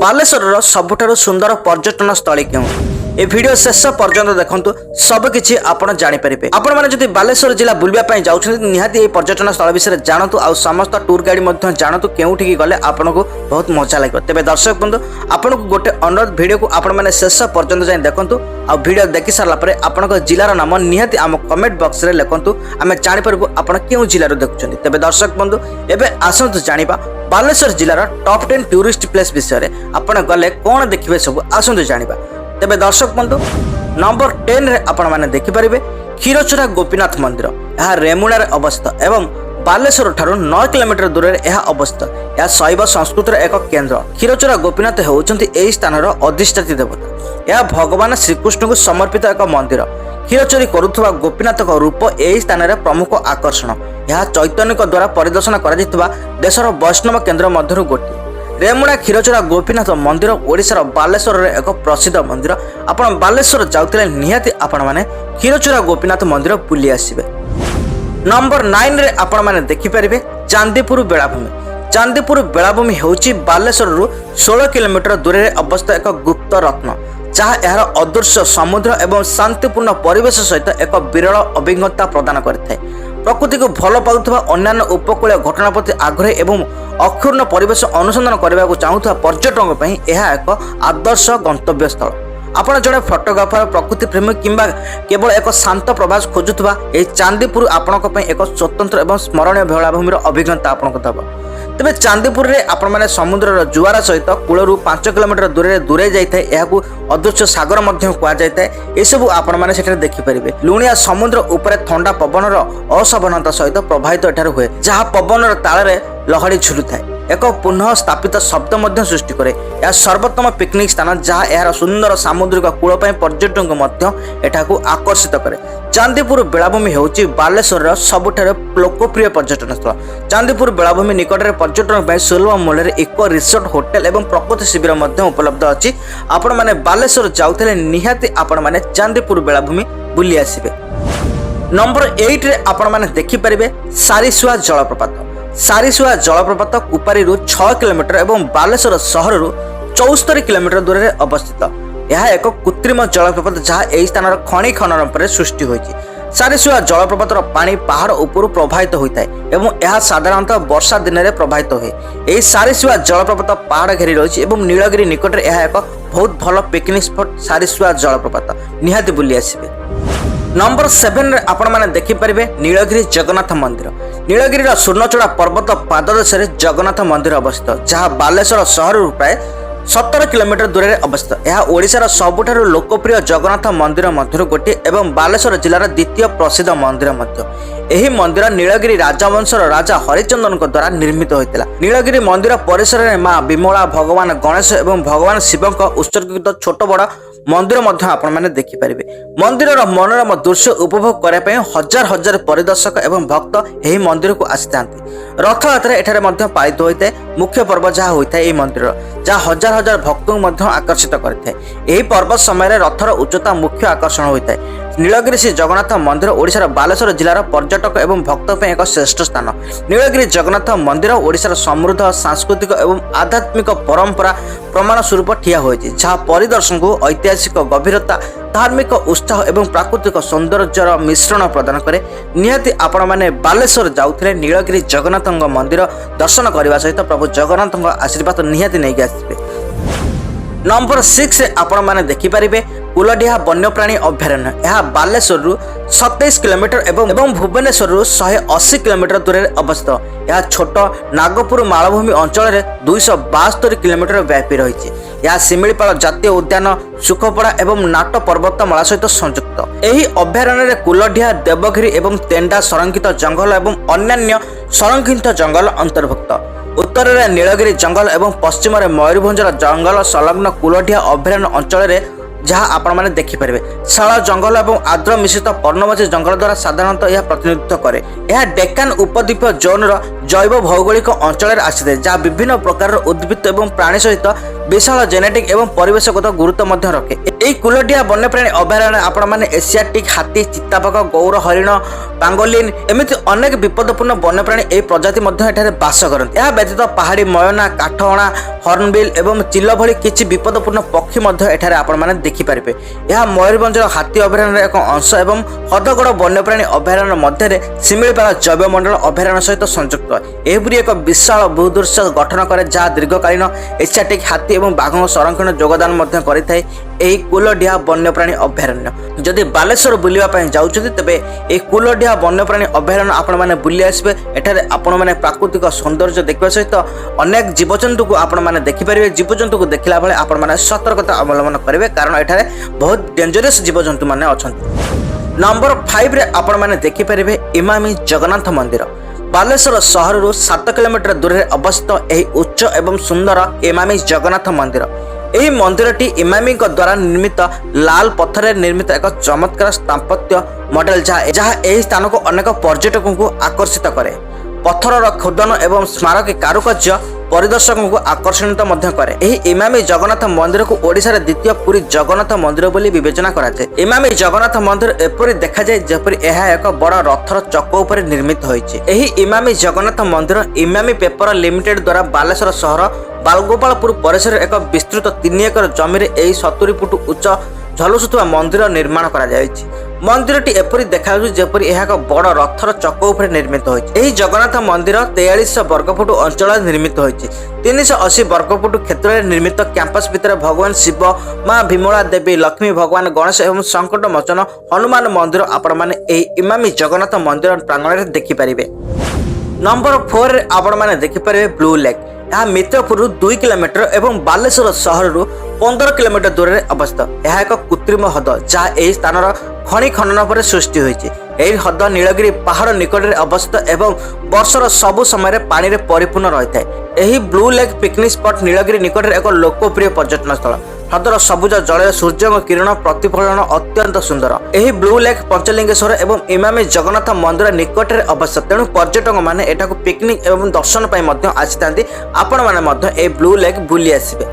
बालेश्वर सबुठारु सुंदर पर्यटन स्थली क्यों ए वीडियो शेष पर्यंत देखंतु सबकिछि आपण जानि परिबे। आपण माने जदि बालेश्वर जिला बुलबा पई जाउछन निहाती ए पर्यटन स्थल विषय जानतु आ समस्त टूर गाइड मध्ये जानतु केउठी की गले आपनको बहुत मजा लागो। तेबे दर्शक बंधु आपनको गोटे अनुरोध वीडियो को आपण माने शेष पर्यंत जाय देखंतु आ वीडियो देखि सारला परे आपनको जिलार नाम निहाती आम कमेंट बॉक्स रे लिखंतु आमे जानि परबो आपण केउ जिल्ला देखुछन। तेबे दर्शक बंधु एबे आसंतु जानिबा बालेश्वर जिलार टॉप 10 टूरिस्ट प्लेस विषय रे आपण गले कोन देखिबे सब आसंतु जानिबा। तेबे दर्शक बंधु नंबर 10 रे आपण माने देखि परिबे क्षीरचोरा गोपीनाथ मंदिर। यह रेमुणा रे अवस्थित एवं बालेश्वर ठारू 9 किलोमीटर दूर रे यह अवस्थित। यह शैव संस्कृतिर एक केंद्र। क्षीरचोरा गोपीनाथ होउचंती एही स्थानर अधिष्ठात्री देवता। यह भगवान श्रीकृष्ण को समर्पित एक मंदिर। क्षीरचोरी करुवा गोपीनाथ रूप एही स्थान रे प्रमुख आकर्षण। यह चैतन्य द्वारा परिदर्शन करा देशर वैष्णव केंद्र मध्यरु गोटे। रेमुणा क्षीरचोरा गोपीनाथ मंदिर ओडिशार बालेश्वर रे एक प्रसिद्ध मंदिर। आपण बालेश्वर जाउतिले निहाती आपण माने क्षीरचोरा गोपीनाथ मंदिर बुली आसीबे। नंबर 9 रे आपण माने देखि परिबे चांदीपुर बेलाभूमि। चांदीपुर बेलाभूमि होउची बालेश्वर रु 16 किलोमीटर दूर रे अवस्थित एक गुप्त रत्न जहाँ यार अदृश्य समुद्र एवं शांतिपूर्ण परिवेश सहित एक विरल अभिज्ञता प्रदान करथाय। प्रकृति को भल पाउथबा अन्य उपकूल घटना प्रति आग्रह एवं अक्षुण्ण परिवेश अनुसंधान करने को चाहूथबा पर्यटक पई यह एक आदर्श गंतव्य स्थल। आपण जड़े फोटोग्राफर प्रकृति प्रेमी किंबा केवल एक शांत प्रवास खोजुथबा ए चांदीपुर आपणक पई एक स्वतंत्र एवं स्मरणीय बेलाभूमिर अभिज्ञता आपणक दबा। तेबे चांदीपुर रे आपण माने समुद्र जुआर सहित कूलरू 5 किलोमीटर दूरे जाइए यह अदृश्य सागर मध्य कह जाए। ये सब आपण माने सेठे देखि परिबे। लुणिया समुद्र उपरे ठंडा पवनर असावधानता सहित प्रभावित एठार हुए जहाँ पवनर ताଳରେ लहड़ी झुलुଥାଏ। एक पुनः स्थापित शब्द मध्य सृष्टि करे। यह सर्वोत्तम पिकनिक स्थान जहाँ यार सुंदर सामुद्रिक कूल पर्यटक मध्य एठाकू आकर्षित करे। चांदीपुर बेलाभूमि होउची बालेश्वर सबुठारे लोकप्रिय पर्यटन स्थल। चांदीपुर बेलाभूमि निकट में पर्यटन सुलभ मूल्य इको रिसोर्ट होटेल एवं प्रकृति शिविर मध्य उपलब्ध अछि। आपण माने बालेश्वर जाउथिले निहाती आपण माने चांदीपुर बेलाभूमि बुली आसीबे। नंबर 8 रे आपण माने देखि परिबे सारिसुआ जलप्रपात। सारिसुआ जलप्रपात कुपारी 6 किलोमीटर एवं बालेश्वर शहर 74 किलोमीटर दूर में अवस्थित। यह एक कृत्रिम जलप्रपात जहाँ यही स्थान खनि खनन पर सृष्टि होइछि। सारिसुआ जलप्रपातर पानी पहाड़ ऊपर प्रवाहित होता है एवं यह साधारणतः वर्षा दिन में प्रवाहित हुए। यही सारिसुआ जलप्रपात पहाड़ घेरी रही और नीलगिरी निकट में यह एक बहुत भल पिकनिक स्पॉट सारिसुआ जलप्रपात निहाती बुली आसिबे। नंबर 7 रे आपण माने देखि परिबे नीलगिरी जगन्नाथ मंदिर। नीलगिरी स्वर्णचूड़ा पर्वत पाददेश रे जगन्नाथ मंदिर अवस्थित जहाँ बालेश्वर शहर प्राय 17 किलोमीटर दूर में अवस्थित। यह ओडिशार सबुठारु लोकप्रिय जगन्नाथ मंदिर मध्य गोटे एवं बालेश्वर जिलार द्वितीय प्रसिद्ध मंदिर मध्य। एही मंदिर नीलगिरी राजवंशर राजा हरिचंदन द्वारा निर्मित होता। नीलगिरी मंदिर परिसर में मां विमला भगवान गणेश एवं भगवान शिव उत्सर्गित छोट बड़ मंदिर मध्य आपण माने देखि परिबे। मंदिरर मनोरम दृश्य उपभोग करने पे हजार हजार परिदर्शक एवं भक्त यही मंदिर को आसीथांती। रथ यात्रा एठारे मध्य पालित होता है। मुख्य पर्व जहाँ होता है मंदिर जहाँ हजार हजार भक्तों मध्य आकर्षित करते हैं। यही पर्व समय रथर उच्चता मुख्य आकर्षण होता है। नीलगिरी श्री जगन्नाथ मंदिर ओडिशार बालेश्वर जिलार पर्यटक एवं भक्त पे एक श्रेष्ठ स्थान। नीलगिरी जगन्नाथ मंदिर ओडिशार समृद्ध सांस्कृतिक एवं आध्यात्मिक परंपरा प्रमाण स्वरूप ठिया होइछि जहाँ परिदर्शक को ऐतिहासिक गभीरता धार्मिक उत्साह एवं प्राकृतिक सौंदर्यर मिश्रण प्रदान करे। निहाती आपण माने बालेश्वर जाउथिले नीलगिरी जगन्नाथ मंदिर दर्शन करने सहित प्रभु जगन्नाथ आशीर्वाद निहाती नहीं आसबे। नंबर 6 आपण माने देखि परिबे कुलडिहा वन्यप्राणी अभयारण्य। यह बालेश्वर 27 किलोमीटर एवं भुवनेश्वर 180 किलोमीटर दूर में अवस्थित। यह छोट नागपुर मालभूमि अंचल में 272 किलोमीटर व्यापी रही। यह शिमिलीपाल जातीय उद्यान सुखपड़ा एवं नाट पर्वतमाला सहित संयुक्त। यही अभयारण्य कुलडिहा देवगिरी एवं तेंडा संरक्षित जंगल एवं अन्य संरक्षित जंगल अंतर्भुक्त। उत्तर में नीलगिरी जंगल एवं पश्चिम में मयूरभंजर जंगल संलग्न कुलडिहा अभयारण्य अंचल में जहाँ आपण माने देखि परिबे शाला जंगल एवं आर्द्र मिश्रित पर्णमोची जंगल द्वारा साधारणतः यह प्रतिनिधित्व करे। यह डेक्कन उपद्वीप जोन जैव भौगोलिक अंचल आसी जहाँ विभिन्न प्रकार उद्भिद और प्राणी सहित विशाल जेनेटिक एवं परिवेशगत गुरुत्व रखे। यही कुलडिहा वन्यप्राणी अभयारण्य आपण मैंने एशियाटिक हाथी, चिताबाघ, गौर, हरिण, पांगोलिन एमती अनेक विपदपूर्ण वन्यप्राणी यह प्रजाति बास करते। यह व्यतीत पहाड़ी मयना, काठहणा, हर्नबिल एवं चिल भली किसी विपदपूर्ण पक्षी आपण मैंने देखिपारे। यह मयूरभंज हाथी अभयारण्य एक अंश एवं हदगड़ वन्यप्राणी अभयारण्य मध्य शिमिलीपाल जैवमंडल अभयारण्य सहित संयुक्त एहपरी एक विशाल भूदृश्य गठन करे जहाँ दीर्घकालीन एशियाटिक हाथी एवं बाघ संरक्षण योगदान करे। यही कुलडिहा वन्यप्राणी अभयारण्य जदि बालेश्वर बुलवाई जाऊँच तेरे यह कुलडिहा वन्यप्राणी अभयारण्य आपण मैंने बुली आसबे। एठारे आपण मैंने प्राकृतिक सौंदर्य देखा सहित अनेक जीवजंतु को आपण मैंने देखिपारे। जीवजंतु को देखला बेले आपण मैंने सतर्कता अवलंबन करेंगे कारण एठारे बहुत डेंजरस जीवजंतु मैंने अच्छा। नंबर 5 रे आपण मैंने देखिपारे इमामी जगन्नाथ मंदिर। बालेश्वर सहर 7 किलोमीटर दूर में अवस्थित यह उच्च एवं सुंदर इमामी जगन्नाथ मंदिर। यह मंदिरटी इमामी द्वारा निर्मित लाल पत्थर निर्मित एक चमत्कार स्थापत्य मॉडल जहाँ यह स्थान को अनेक पर्यटकों को आकर्षित करे। पत्थर खोदन एवं स्मारक कारुकार्य परिदर्शकों को आकर्षित करे। यही इमामी जगन्नाथ मंदिर को ओडिशा रे द्वितीय पुरी जगन्नाथ मंदिर बोली विवेचना कराए। इमामी जगन्नाथ मंदिर एपरी देखा जाए जपरी यह एक बड़ रथर चक उपर निर्मित होइछि। यही इमामी जगन्नाथ मंदिर इमामी पेपर लिमिटेड द्वारा बालेश्वर सहर बालगोपालपुर परिसर एक विस्तृत 3 एकर जमी रे 70 फुट उच्च झलसुवा मंदिर निर्माण करा जायछि। मंदिरटी एपरी देखा जेपरी यह एक बड़ रथर चक उपर निर्मित होइछि। यही जगन्नाथ मंदिर 4300 वर्गफुट अंचल निर्मित होइछि। 380 वर्गफुट क्षेत्र में निर्मित कैंपस भितर भगवान शिव, मां भीमला देवी, लक्ष्मी, भगवान गणेश एवं संकट मोचन हनुमान मंदिर आपण माने इमामी जगन्नाथ मंदिर प्रांगण में देखिपारे। नंबर 4 रे आपण माने देखिपारे ब्लू लेक। यह मित्रपुर 2 किलोमीटर एवं बालेश्वर सहर 15 किलोमीटर दूर में अवस्थित। यह एक कृत्रिम हद जहाँ यही स्थान खनि खनन पर सृष्टि होइछि। यही हद नीलगिरी पहाड़ निकट में अवस्थित एवं वर्षर सबु समय पानी रे परिपूर्ण रही है। यही blue lake picnic spot Nilgiri निकट में एक लोकप्रिय पर्यटन स्थल। हदर सबुज जल सूर्य किरण प्रतिफलन अत्यंत सुंदर। यही ब्लू लेक पंचलिंगेश्वर एवं इमामी जगन्नाथ मंदिर निकट में अवस्थित। तेणु पर्यटक मैंने एठाकु पिकनिक एवं दर्शन पर आसी आपण मैंने ब्लू लेक बुली आसबे।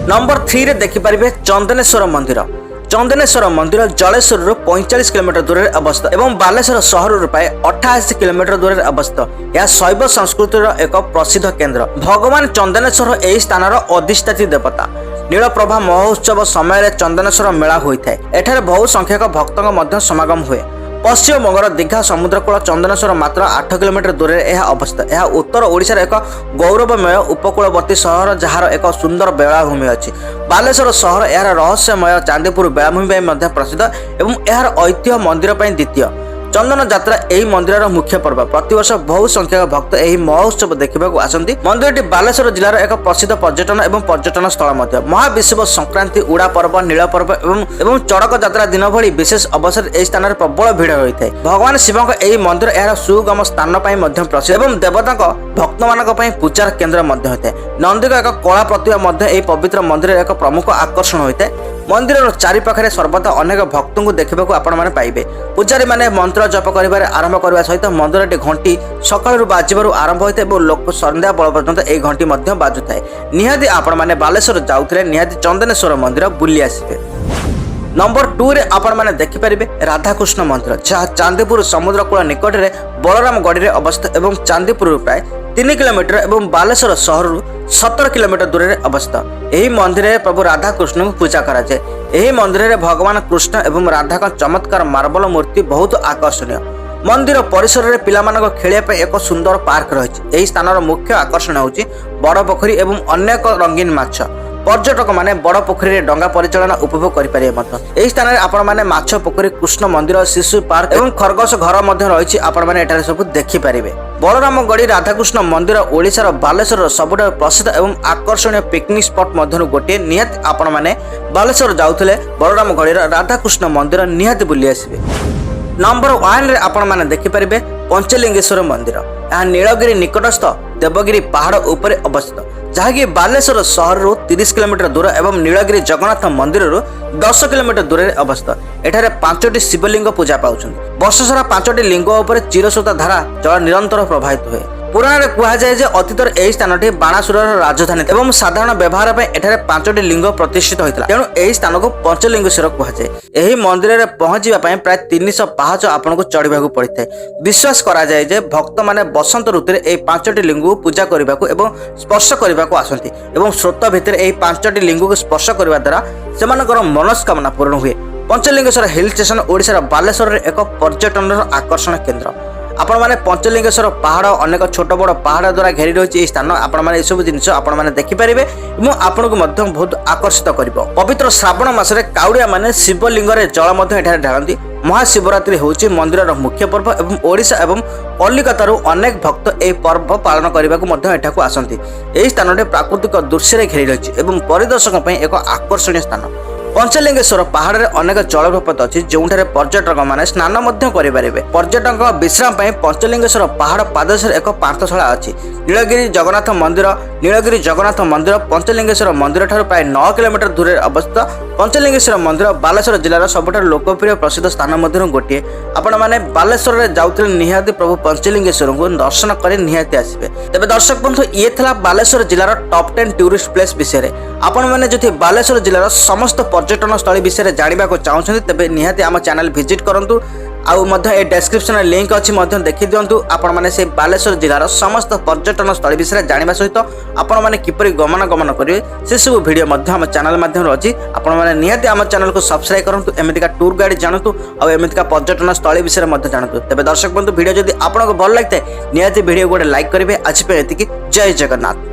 नंबर 3 रे देखिपारे चंदनेश्वर मंदिर। चंदनेश्वर मंदिर जलेश्वर 45 किलोमीटर दूर में अवस्थित एवं बालेश्वर सहर प्राय 88 किलोमीटर दूर में अवस्थित। यह शैव संस्कृतिर एक प्रसिद्ध केन्द्र। भगवान चंदनेश्वर यही स्थान अधिष्ठात्री देवता। नीलप्रभा महोत्सव समय चंदनेश्वर मेला होता है। एठारे बहु संख्यक भक्तों समागम हुए। पश्चिम बंगर दीघा समुद्रकूल चंदनेश्वर मात्र 8 किलोमीटर दूर में यह अवस्थित। यह उत्तर ओडिशार एक गौरवमय उपकूलवर्ती सहर जहार एक सुंदर बेलाभूमि अच्छी। बालेश्वर सहर यार रहस्यमय चांदीपुर बेलाभूमि प्रसिद्ध एवं यार ऐतिह्य मंदिर द्वितीय। चंदन यात्रा यही मंदिर मुख्य पर्व। प्रतिवर्ष बहु संख्यक भक्त यही महोत्सव देखा आसती। मंदिरटी बालेश्वर जिलार एक प्रसिद्ध पर्यटन एवं पर्यटन स्थल। महाविश्व संक्रांति, उड़ा पर्व, नील पर्व एवं चड़क यात्रा दिन भली विशेष अवसर यही स्थान में प्रबल भिड़ होता है। भगवान शिव यही मंदिर यार सुगम स्थान प्रसिद्ध एवं देवता भक्त मान पूजार केन्द्र होता है। नंदी एक कला प्रतिभा यही पवित्र मंदिर एक प्रमुख आकर्षण होता है। मंदिर चारिपाखे सर्वदा अनेक भक्तों को देखा आपण मैंने पाइबे। पूजारी मैंने मंत्र जप कर आरंभ करने सहित मंदिर घंटी सकाल बाजू आरंभ होता है। लोक संध्या बल पर्यंत यह घंटी बाजु थाए। निहाती आपण मैंने बालेश्वर जाऊे निहाती चंदनेश्वर मंदिर बुली आसबे। नंबर 2 रे आपण मैंने देखिपारे राधाकृष्ण मंदिर जहाँ चांदीपुर समुद्रकूल निकट में बलराम गढ़ी अवस्थित एवं चांदीपुर प्राय 3 किलोमीटर एवं बालेश्वर सहर 17 किलोमीटर दूर में अवस्थित। यही मंदिर में प्रभु राधाकृष्ण को पूजा कराए। यही मंदिर में भगवान कृष्ण एवं राधा का चमत्कार मार्बल मूर्ति बहुत आकर्षणीय। मंदिर परिसर में पिलामानक खेलिया एक सुंदर पार्क रही। यही स्थान मुख्य आकर्षण होची बड़ पोखरी एवं अनेक रंगीन माछ। पर्यटक माने बड़ पोखरी में डंगा परिचालन उपभोग करें। यही स्थान में आपण मैंने माछ पोखरी, कृष्ण मंदिर, शिशु पार्क एवं खरगोश घर रही। आपण मैंने एठारे सब देखिपारे। बलराम गढ़ी राधाकृष्ण मंदिर ओडिशार बालेश्वर सबुठ प्रसिद्ध एवं आकर्षणीय पिकनिक स्पॉट मध्य गोटे। निहाती आपण मैंने बालेश्वर जाऊे बलराम गढ़ी राधाकृष्ण मंदिर निहाती बुली आसबे। नंबर 1 रे आपण मैंने देखिपारे पंचलिंगेश्वर मंदिर। यह नीलगिरी निकटस्थ देवगिरी पहाड़ उपर अवस्थित जहाँकि बालेश्वर सहर 30 किलोमीटर दूर एवं नीलगिरी जगन्नाथ मंदिर 10 किलोमीटर दूर में अवस्थित। एठारे 5टी शिवलिंग पूजा पाउछन। वर्ष सारा 5टी लिंग उपर चिरसुता धारा जल निरंतर प्रवाहित हुए। पुराण कुहाଯାଏ ଯେ ଅତୀତରେ ଏହି ସ୍ଥାନଟି ବାଣାସୁରର ରାଜଧାନୀ ଏବଂ ସାଧାରଣ ବ୍ୟବହାର ପାଇଁ ଏଠାରେ 5ଟି ଲିଙ୍ଗ ପ୍ରତିଷ୍ଠିତ ହୋଇଥିଲା। ତେଣୁ ଏହି ସ୍ଥାନକୁ ପଞ୍ଚଲିଙ୍ଗେଶ୍ୱର କୁହାଯାଏ। ଏହି ମନ୍ଦିରରେ ପହଞ୍ଚିବା ପାଇଁ ପ୍ରାୟ 300 ପାହାଚ ଆପଣଙ୍କୁ ଚଢ଼ିବାକୁ ପଡ଼ିଥାଏ। ବିଶ୍ୱାସ କରାଯାଏ ଯେ ଭକ୍ତମାନେ ବସନ୍ତ ଋତୁରେ ଏହି 5ଟି ଲିଙ୍ଗକୁ ପୂଜା କରିବାକୁ ଏବଂ ସ୍ପର୍ଶ କରିବାକୁ ଆସନ୍ତି ଏବଂ ସ୍ରୋତ ଭିତରେ ଏହି 5ଟି ଲିଙ୍ଗକୁ ସ୍ପର୍ଶ କରିବା ଦ୍ୱାରା ସେମାନଙ୍କର ମନସ୍କାମନା ପୂରଣ ହୁଏ। ପଞ୍ଚଲିଙ୍ଗେଶ୍ୱର ହିଲ୍ ଷ୍ଟେସନ ଓଡ଼ିଶାର ବାଲେଶ୍ୱରରେ ଏକ ପର୍ଯ୍ୟଟନର ଆକର୍ଷଣ କେନ୍ଦ୍ର। ଆପଣମାନେ ପଞ୍ଚଲିଙ୍ଗେଶ୍ୱର ପାହାଡ଼ ଅନେକ ଛୋଟ ବଡ଼ ପାହାଡ଼ ଦ୍ୱାରା ଘେରି ରହିଛି ଏହି ସ୍ଥାନ। ଆପଣମାନେ ଏସବୁ ଜିନିଷ ଆପଣମାନେ ଦେଖିପାରିବେ ଏବଂ ଆପଣଙ୍କୁ ମଧ୍ୟ ବହୁତ ଆକର୍ଷିତ କରିବ। ପବିତ୍ର ଶ୍ରାବଣ ମାସରେ କାଉଡ଼ିଆମାନେ ଶିବଲିଙ୍ଗରେ ଜଳ ମଧ୍ୟ ଏଠାରେ ଢାଳନ୍ତି। ମହାଶିବରାତ୍ରି ହେଉଛି ମନ୍ଦିରର ମୁଖ୍ୟ ପର୍ବ ଏବଂ ଓଡ଼ିଶା ଏବଂ କଲିକତାରୁ ଅନେକ ଭକ୍ତ ଏହି ପର୍ବ ପାଳନ କରିବାକୁ ମଧ୍ୟ ଏଠାକୁ ଆସନ୍ତି। ଏହି ସ୍ଥାନଟି ପ୍ରାକୃତିକ ଦୃଶ୍ୟରେ ଘେରି ରହିଛି ଏବଂ ପରିଦର୍ଶକ ପାଇଁ ଏକ ଆକର୍ଷଣୀୟ ସ୍ଥାନ। ପଞ୍ଚଲିଙ୍ଗେଶ୍ୱର ପାହାଡ଼ରେ ଅନେକ ଜଳପ୍ରପାତ ଅଛି ଯେଉଁଠାରେ ପର୍ଯ୍ୟଟକମାନେ ସ୍ନାନ ମଧ୍ୟ କରିପାରିବେ। ପର୍ଯ୍ୟଟକଙ୍କ ବିଶ୍ରାମ ପାଇଁ ପଞ୍ଚଲିଙ୍ଗେଶ୍ୱର ପାହାଡ଼ ପାଦଦେଶରେ ଏକ ପାନ୍ଥଶାଳା ଅଛି। ନୀଳଗିରି ଜଗନ୍ନାଥ ମନ୍ଦିର ପଞ୍ଚଲିଙ୍ଗେଶ୍ୱର ମନ୍ଦିରଠାରୁ ପ୍ରାୟ 9 କିଲୋମିଟର ଦୂରରେ ଅବସ୍ଥିତ। ପଞ୍ଚଲିଙ୍ଗେଶ୍ୱର ମନ୍ଦିର ବାଲେଶ୍ୱର ଜିଲ୍ଲାର ସବୁଠାରୁ ଲୋକପ୍ରିୟ ପ୍ରସିଦ୍ଧ ସ୍ଥାନ ମଧ୍ୟରୁ ଗୋଟିଏ। ଆପଣମାନେ ବାଲେଶ୍ୱରରେ ଯାଉଥିଲେ ନିହାତି ପ୍ରଭୁ ପଞ୍ଚଲିଙ୍ଗେଶ୍ୱରଙ୍କୁ ଦର୍ଶନ କରି ନିହାତି ଆସିବେ। ତେବେ ଦର୍ଶକ ବନ୍ଧୁ, ଇଏ ଥିଲା ବାଲେଶ୍ୱର ଜିଲ୍ଲାର ଟପ୍ 10 ଟୁରିଷ୍ଟ ପ୍ଲେସ୍ ବିଷୟରେ। ଆପଣମାନେ ଯଦି ବାଲେଶ୍ୱର ଜିଲ୍ଲାର ସମସ୍ତ पर्यटन स्थल विषय जानवाक चाहते तेज निहाती आम चैनल विजिट करूँ आउ ए डेस्क्रिप्शन लिंक अच्छी देखी दिंतु। आपण मैंने से बालेश्वर जिलार समस्त पर्यटन स्थल विषय जानवा सहित आपण मैंने किपर गमनागमन करेंगे से सब भिडियो आम चैनल माध्यम अच्छी। आपण मैंने निहाती आम चैनल को सब्सक्राइब करूँ, एमतीका टूर गाइड जानतु आमतीका पर्यटन स्थल विषय जानतु। तेज दर्शक बंधु, भिडियो जदि आपको भल लगी है निहाती भिडियो गोटे लाइक करेंगे। आज पे जय जगन्नाथ।